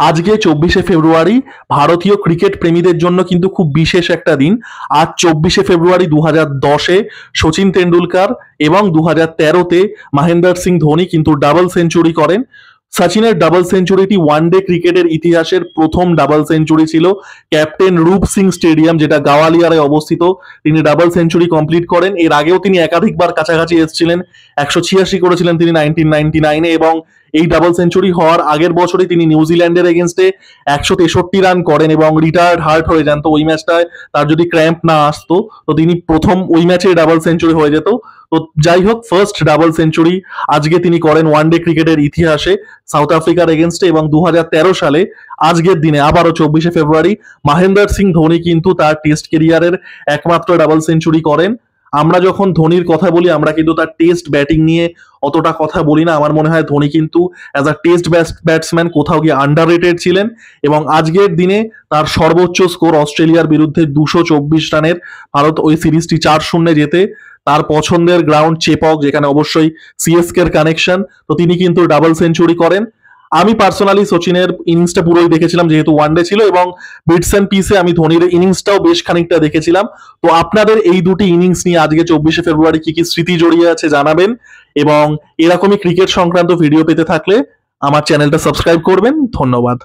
আজকে 24শে ফেব্রুয়ারি ভারতীয় ক্রিকেট প্রেমীদের জন্য কিন্তু খুব বিশেষ একটা দিন। আজ 24শে ফেব্রুয়ারি 2010-এ সচিন তেন্ডুলকার এবং 2013-তে মহেন্দ্র সিং ধোনি কিন্তু ডাবল সেঞ্চুরি করেন। সচিনের ডাবল সেঞ্চুরিটি ওয়ানডে ক্রিকেটের ইতিহাসের প্রথম ডাবল সেঞ্চুরি ছিল। ক্যাপ্টেন রূপ সিং স্টেডিয়াম, যেটা গাওয়ালিয়ারে অবস্থিত, তিনি ডাবল সেঞ্চুরি কমপ্লিট করেন। এর আগেও তিনি একাধিকবার কাছাকাছি এসেছিলেন, 186 করেছিলেন তিনি 1999-এ, এবং এই ডাবল সেঞ্চুরি হওয়ার আগের বছরই তিনি নিউজিল্যান্ডের এগেনস্টে 163 রান করেন এবং রিটায়ার্ড হার্ট হয়ে যান। তো ওই ম্যাচটায় তার যদি ক্র্যাম্প না আসতো তো তিনি প্রথম ওই ম্যাচে ডাবল সেঞ্চুরি হয়ে যেত। তো যাই হোক, ফার্স্ট ডাবল সেঞ্চুরি আজকে তিনি করেন ওয়ানডে ক্রিকেটের ইতিহাসে সাউথ আফ্রিকার এগেনস্টে। এবং 2013 সালে আজকের দিনে আবারও 24শে ফেব্রুয়ারি মহেন্দ্র সিং ধোনি কিন্তু তার টেস্ট কেরিয়ারের একমাত্র ডাবল সেঞ্চুরি করেন। আমরা যখন ধোনির কথা বলি আমরা কিন্তু তার টেস্ট ব্যাটিং নিয়ে অতটা কথা বলি না। আমার মনে হয় ধোনি কিন্তু অ্যাজ আ টেস্ট ব্যাটসম্যান কোথাও গিয়ে আন্ডাররেটেড ছিলেন। এবং আজকের দিনে তার সর্বোচ্চ স্কোর অস্ট্রেলিয়ার বিরুদ্ধে 224 রানের, ভারত ওই সিরিজটি 4-0 জেতে। তার পছন্দের গ্রাউন্ড চেপক, যেখানে অবশ্যই সিএসকে এর কানেকশন, তো তিনি কিন্তু ডাবল সেঞ্চুরি করেন। আমি পার্সোনালি সচিনের ইনিংসটা পুরোই দেখেছিলাম যেহেতু ওয়ানডে ছিল, এবং বিটস অ্যান্ড পিসে আমি ধোনির ইনিংসটাও বেশ খানিকটা দেখেছিলাম। তো আপনাদের এই দুটি ইনিংস নিয়ে আজকে 24শে ফেব্রুয়ারি কি কি স্মৃতি জড়িয়ে আছে জানাবেন, এবং এরকমই ক্রিকেট সংক্রান্ত ভিডিও পেতে থাকলে আমার চ্যানেলটা সাবস্ক্রাইব করবেন। ধন্যবাদ।